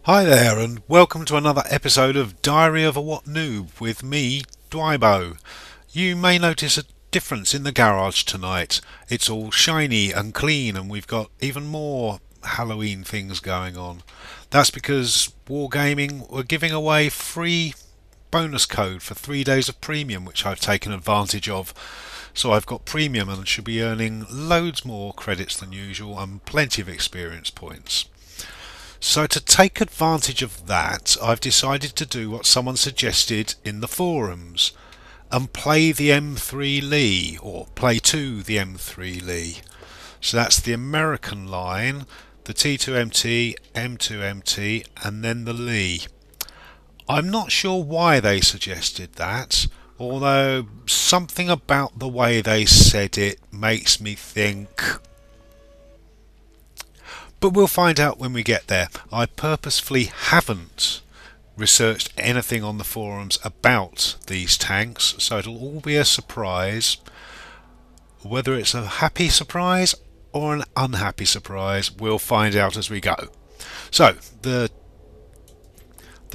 Hi there, and welcome to another episode of Diary of a WoT Noob with me, Dwybo. You may notice a difference in the garage tonight. It's all shiny and clean, and we've got even more Halloween things going on. That's because Wargaming were giving away free bonus code for 3 days of premium, which I've taken advantage of. So I've got premium and should be earning loads more credits than usual and plenty of experience points. So to take advantage of that, I've decided to do what someone suggested in the forums and play the M3 Lee, or play to the M3 Lee. So that's the American line, the T2MT, M2MT, and then the Lee. I'm not sure why they suggested that, although something about the way they said it makes me think. But we'll find out when we get there. I purposefully haven't researched anything on the forums about these tanks, so it'll all be a surprise. Whether it's a happy surprise or an unhappy surprise, we'll find out as we go. So, the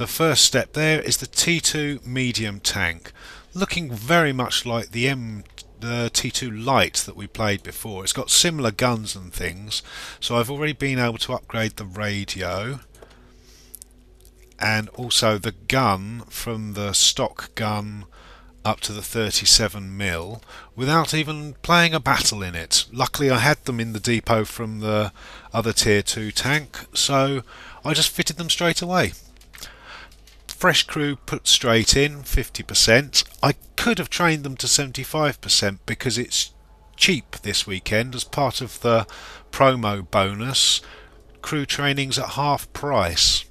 first step there is the T2 medium tank, looking very much like the T2 Light that we played before. It's got similar guns and things, so I've already been able to upgrade the radio and also the gun from the stock gun up to the 37mm without even playing a battle in it. Luckily I had them in the depot from the other tier 2 tank, so I just fitted them straight away. Fresh crew put straight in, 50%. I could have trained them to 75% because it's cheap this weekend as part of the promo bonus. Crew training's at half price.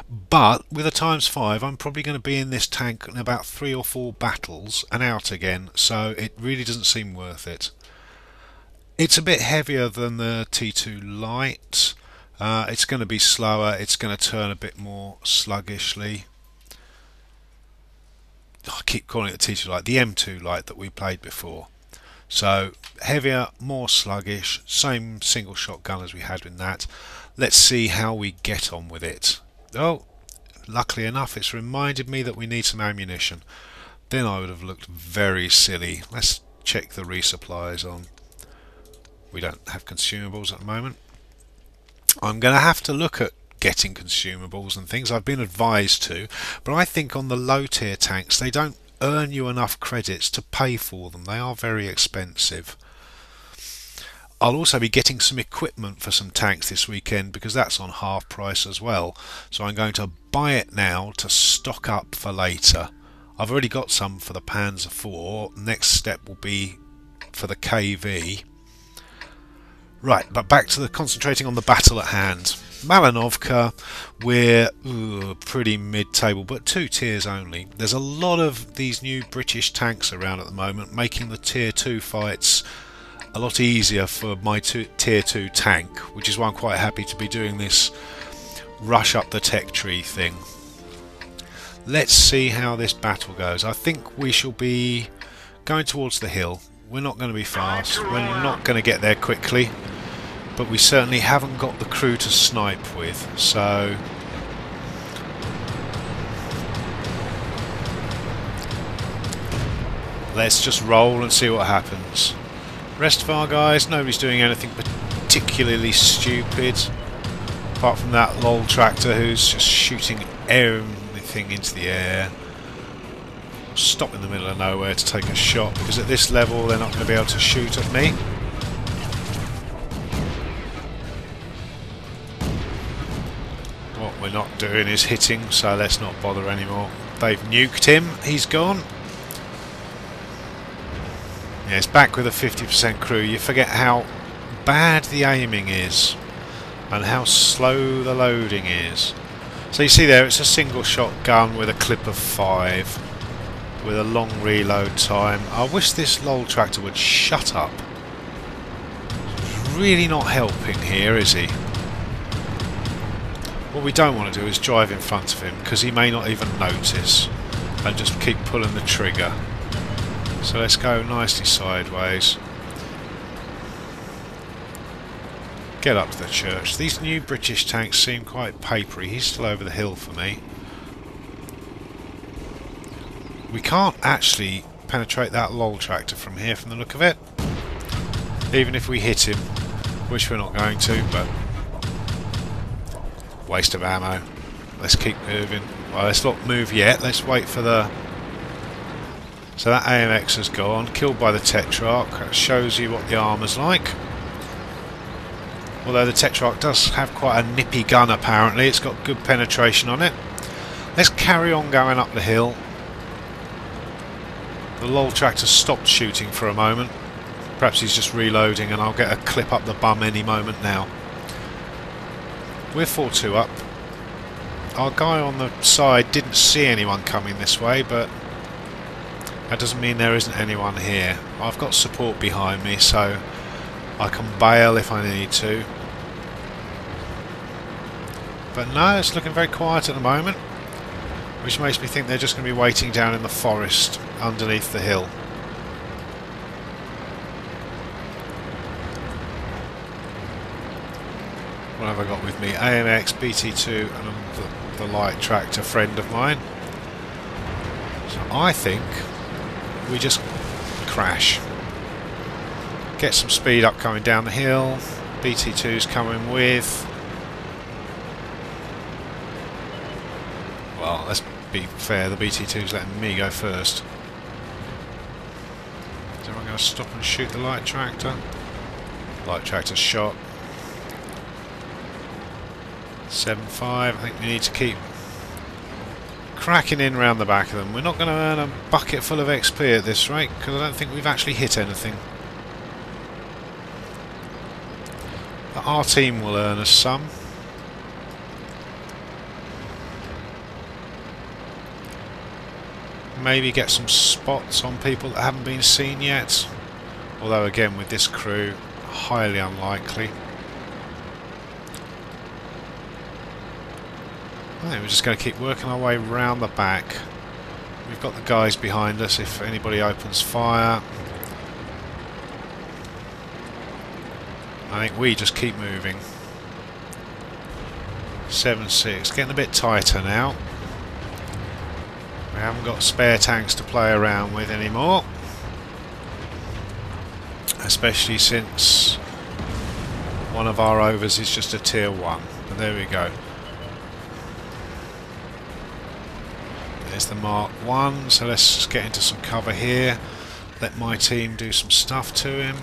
But with a ×5, I'm probably going to be in this tank in about 3 or 4 battles and out again, so it really doesn't seem worth it. It's a bit heavier than the T2 Light. It's going to be slower, it's going to turn a bit more sluggishly. I keep calling it the T2 Light, the M2 Light that we played before. So heavier, more sluggish, same single shot gun as we had in that. Let's see how we get on with it. Oh, luckily enough it's reminded me that we need some ammunition. Then I would have looked very silly. Let's check the resupplies on. We don't have consumables at the moment. I'm going to have to look at getting consumables and things. I've been advised to, but I think on the low tier tanks they don't earn you enough credits to pay for them. They are very expensive. I'll also be getting some equipment for some tanks this weekend because that's on half price as well, so I'm going to buy it now to stock up for later. I've already got some for the Panzer IV. Next step will be for the KV. Right, but back to the concentrating on the battle at hand. Malinovka, we're pretty mid-table, but 2 tiers only. There's a lot of these new British tanks around at the moment, making the tier 2 fights a lot easier for my tier 2 tank, which is why I'm quite happy to be doing this rush up the tech tree thing. Let's see how this battle goes. I think we shall be going towards the hill. We're not going to be fast, we're not going to get there quickly, but we certainly haven't got the crew to snipe with, so let's just roll and see what happens. Rest of our guys, nobody's doing anything particularly stupid, apart from that lol tractor who's just shooting everything into the air. Stop in the middle of nowhere to take a shot, because at this level they're not going to be able to shoot at me. What we're not doing is hitting, so let's not bother anymore. They've nuked him, he's gone. Yeah, it's back with a 50% crew. You forget how bad the aiming is and how slow the loading is. So you see there, it's a single shot gun with a clip of 5 with a long reload time. I wish this lol tractor would shut up. He's really not helping here, is he? What we don't want to do is drive in front of him, because he may not even notice and just keep pulling the trigger. So let's go nicely sideways. get up to the church. These new British tanks seem quite papery. He's still over the hill for me. We can't actually penetrate that LOL tractor from here from the look of it. Even if we hit him, which we're not going to, but waste of ammo. Let's keep moving. Well, let's not move yet. Let's wait for the... So that AMX has gone, killed by the Tetrarch. That shows you what the armour's like. Although the Tetrarch does have quite a nippy gun apparently. It's got good penetration on it. Let's carry on going up the hill. The LOL tractor stopped shooting for a moment. Perhaps he's just reloading and I'll get a clip up the bum any moment now. We're 4-2 up. Our guy on the side didn't see anyone coming this way, but that doesn't mean there isn't anyone here. I've got support behind me, so I can bail if I need to. But no, it's looking very quiet at the moment, which makes me think they're just going to be waiting down in the forest underneath the hill. What have I got with me? AMX, BT2 and the light tractor friend of mine. So I think we just crash. Get some speed up coming down the hill. BT2's coming with... Well, let's be fair, the BT2's letting me go first. Is everyone going to stop and shoot the light tractor? Light tractor's shot. 7-5, I think we need to keep cracking in round the back of them. We're not going to earn a bucket full of XP at this rate, because I don't think we've actually hit anything. But our team will earn us some. Maybe get some spots on people that haven't been seen yet. Although again, with this crew, highly unlikely. I think we're just going to keep working our way round the back. We've got the guys behind us if anybody opens fire. I think we just keep moving. 7-6, getting a bit tighter now. We haven't got spare tanks to play around with anymore. Especially since one of our overs is just a tier 1. But there we go. There's the Mark 1, so let's just get into some cover here. Let my team do some stuff to him.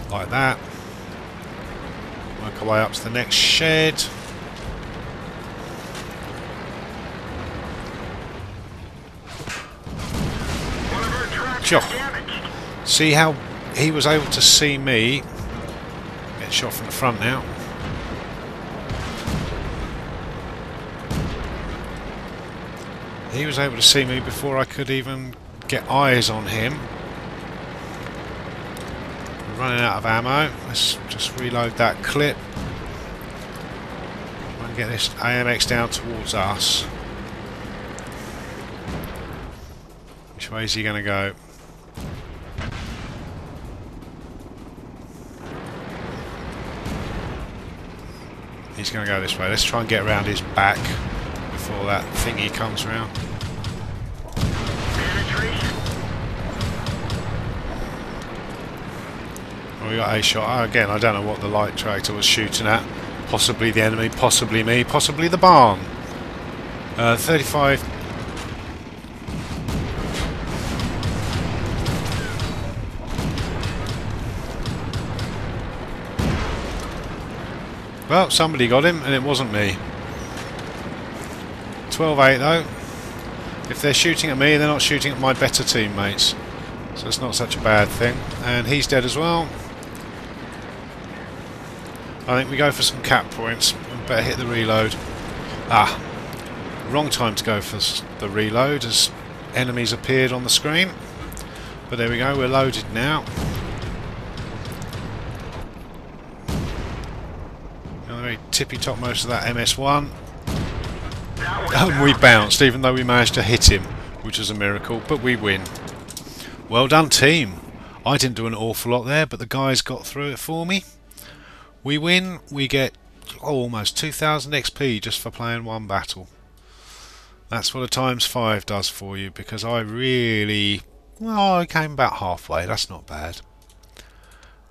Like that. Work our way up to the next shed. Sure. See how he was able to see me. Get shot from the front now. He was able to see me before I could even get eyes on him. We're running out of ammo. Let's just reload that clip. And get this AMX down towards us. Which way is he going to go? He's going to go this way. Let's try and get around his back before that thingy comes round. We got a shot. Oh, again, I don't know what the light tractor was shooting at. Possibly the enemy, possibly me, possibly the barn. 35. Well, somebody got him, and it wasn't me. 12-8 though. If they're shooting at me, they're not shooting at my better teammates. So it's not such a bad thing. And he's dead as well. I think we go for some cap points. We better hit the reload. Ah, wrong time to go for the reload as enemies appeared on the screen. But there we go, we're loaded now. On the very tippy topmost of that MS1. And we bounced, even though we managed to hit him, which was a miracle, but we win. Well done, team. I didn't do an awful lot there, but the guys got through it for me. We win, we get almost 2000 XP just for playing one battle. That's what a ×5 does for you, because I really... well, I came about halfway, that's not bad.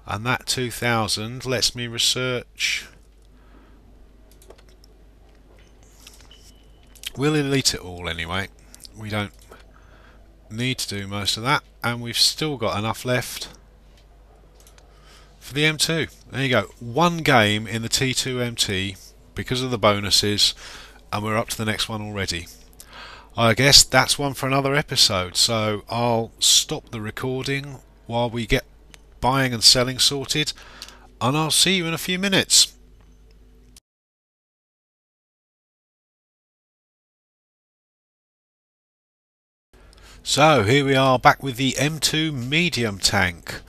And that 2000 lets me research... we'll elite it all anyway. We don't need to do most of that, and we've still got enough left for the M2. There you go, one game in the T2 MT because of the bonuses, and we're up to the next one already. I guess that's one for another episode, so I'll stop the recording while we get buying and selling sorted, and I'll see you in a few minutes. So here we are back with the M2 medium tank.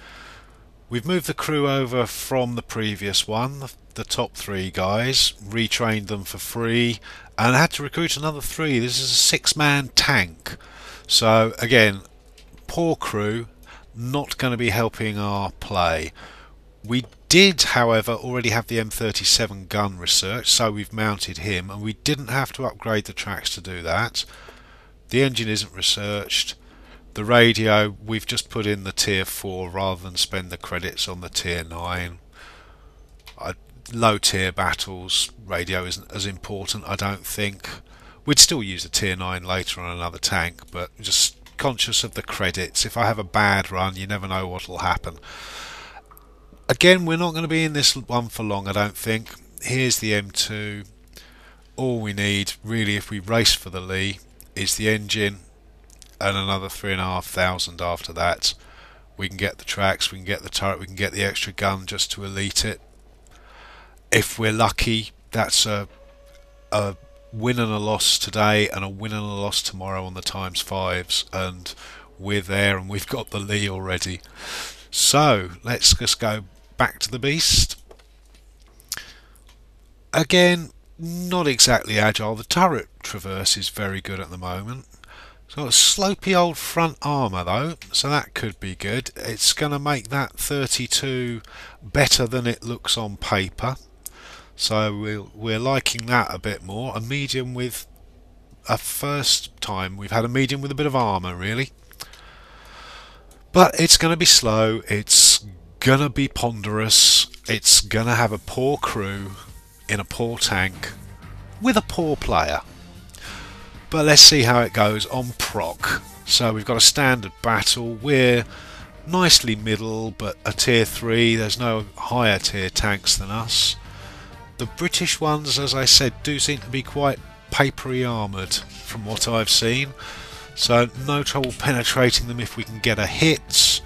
We've moved the crew over from the previous one, the top 3 guys, retrained them for free, and had to recruit another 3. This is a 6-man tank. So again, poor crew, not going to be helping our play. We did, however, already have the M37 gun research, so we've mounted him, and we didn't have to upgrade the tracks to do that. The engine isn't researched. The radio, we've just put in the tier 4 rather than spend the credits on the tier 9. Low tier battles, radio isn't as important, I don't think. We'd still use the tier 9 later on another tank, but just conscious of the credits. If I have a bad run, you never know what will happen. Again, we're not going to be in this one for long, I don't think. Here's the M2. All we need, really, if we race for the Lee, is the engine and another 3,500 after that. We can get the tracks, we can get the turret, we can get the extra gun just to elite it. If we're lucky, that's a win and a loss today and a win and a loss tomorrow on the ×5s, and we're there and we've got the Lee already. So let's just go back to the beast. Again, not exactly agile. The turret traverse is very good at the moment. It's got a slopey old front armour though, so that could be good. It's going to make that 32 better than it looks on paper. So we're liking that a bit more. A medium with a first time we've had a medium with a bit of armour, really. But it's going to be slow, it's going to be ponderous, it's going to have a poor crew in a poor tank with a poor player. But let's see how it goes on proc. So we've got a standard battle, we're nicely middle but a tier 3, there's no higher tier tanks than us. The British ones, as I said, do seem to be quite papery armoured from what I've seen, so no trouble penetrating them if we can get a hit.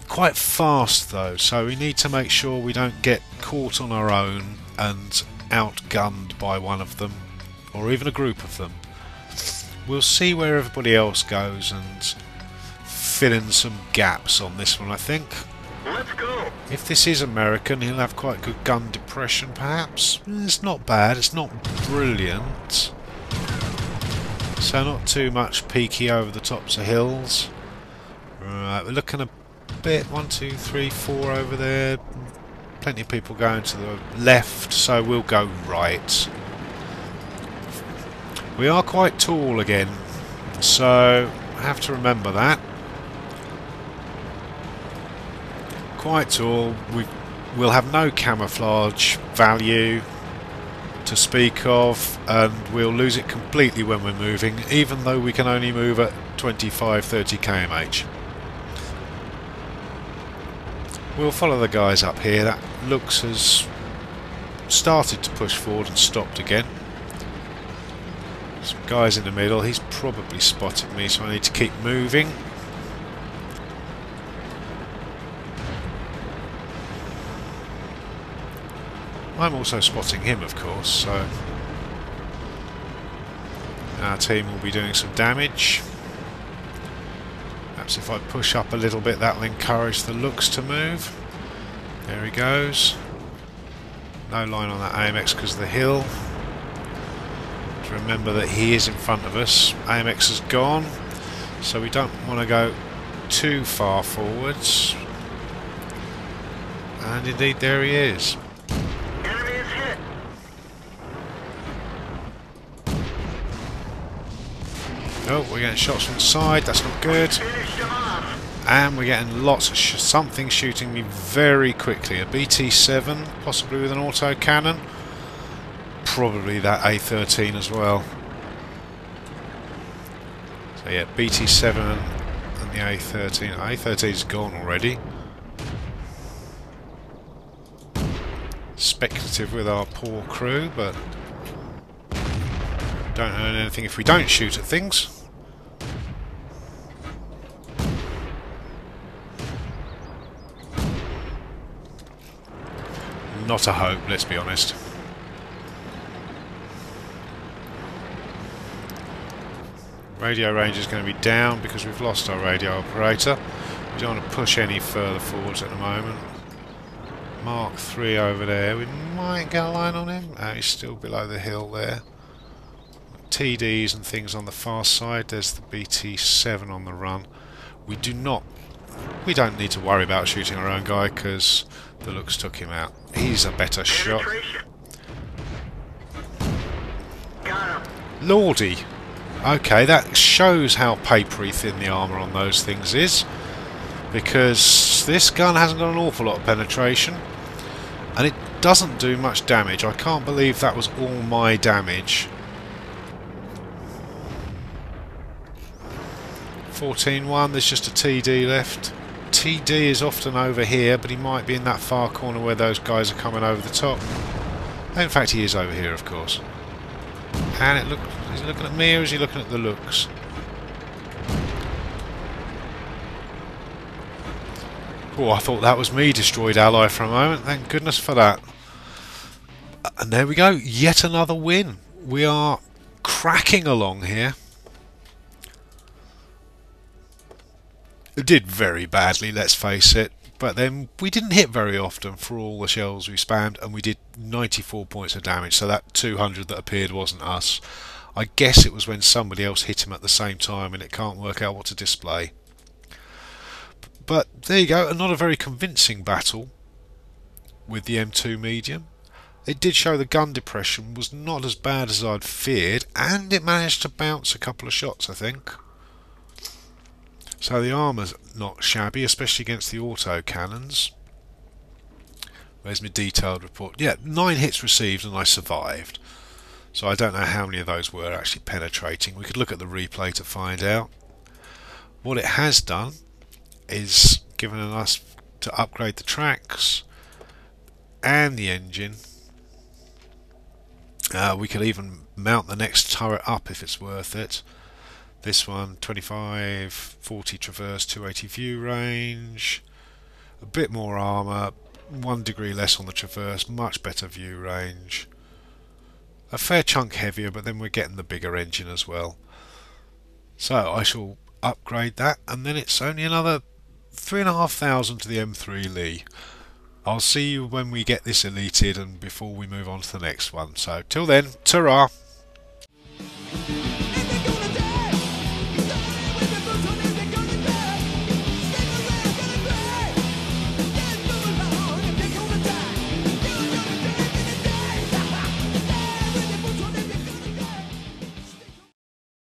Quite fast though, so we need to make sure we don't get caught on our own and outgunned by one of them, or even a group of them. We'll see where everybody else goes and fill in some gaps on this one, I think. Let's go. If this is American, he'll have quite good gun depression, perhaps. It's not bad, it's not brilliant. So not too much peaky over the tops of hills. Right, we're looking a bit, 1, 2, 3, 4 over there. Plenty of people going to the left, so we'll go right. We are quite tall again, so I have to remember that. Quite tall. We'll have no camouflage value to speak of, and we'll lose it completely when we're moving, even though we can only move at 25-30 km/h. We'll follow the guys up here. That looks has started to push forward and stopped again. Some guys in the middle. He's probably spotted me, so I need to keep moving. I'm also spotting him, of course, so our team will be doing some damage. Perhaps if I push up a little bit, that will encourage the looks to move. There he goes. No line on that AMX because of the hill. To remember that he is in front of us. AMX has gone, so we don't want to go too far forwards. And indeed there he is. Enemy is hit. Oh, we're getting shots from the side, that's not good. Finish them off. And we're getting lots of something shooting me very quickly. A BT7, possibly with an auto cannon. Probably that A13 as well. So yeah, BT7 and the A13. A13's gone already. Speculative with our poor crew, but don't earn anything if we don't shoot at things. Not a hope, let's be honest. Radio range is going to be down because we've lost our radio operator. We don't want to push any further forwards at the moment. Mark 3 over there. We might get a line on him. He's still below the hill there. TDs and things on the far side. There's the BT7 on the run. We don't need to worry about shooting our own guy because the looks took him out. He's a better shot. Got him. Lordy. Okay, that shows how papery thin the armour on those things is, because this gun hasn't got an awful lot of penetration and it doesn't do much damage. I can't believe that was all my damage. 14-1, there's just a TD left. TD is often over here, but he might be in that far corner where those guys are coming over the top. In fact, he is over here, of course. And is he looking at me or is he looking at the looks? Oh, I thought that was me, destroyed ally, for a moment. Thank goodness for that. And there we go, yet another win. We are cracking along here. It did very badly, let's face it, but then we didn't hit very often for all the shells we spammed, and we did 94 points of damage, so that 200 that appeared wasn't us. I guess it was when somebody else hit him at the same time and it can't work out what to display. But there you go, not a very convincing battle with the M2 medium. It did show the gun depression was not as bad as I'd feared, and it managed to bounce a couple of shots, I think. So the armour's not shabby, especially against the auto cannons. Where's my detailed report? Yeah, 9 hits received and I survived. So I don't know how many of those were actually penetrating. We could look at the replay to find out. What it has done is given us to upgrade the tracks and the engine. We could even mount the next turret up if it's worth it. This one, 25, 40 traverse, 280 view range, a bit more armour, 1 degree less on the traverse, much better view range. A fair chunk heavier, but then we're getting the bigger engine as well. So I shall upgrade that, and then it's only another 3,500 to the M3 Lee. I'll see you when we get this elited and before we move on to the next one. So till then, ta-ra!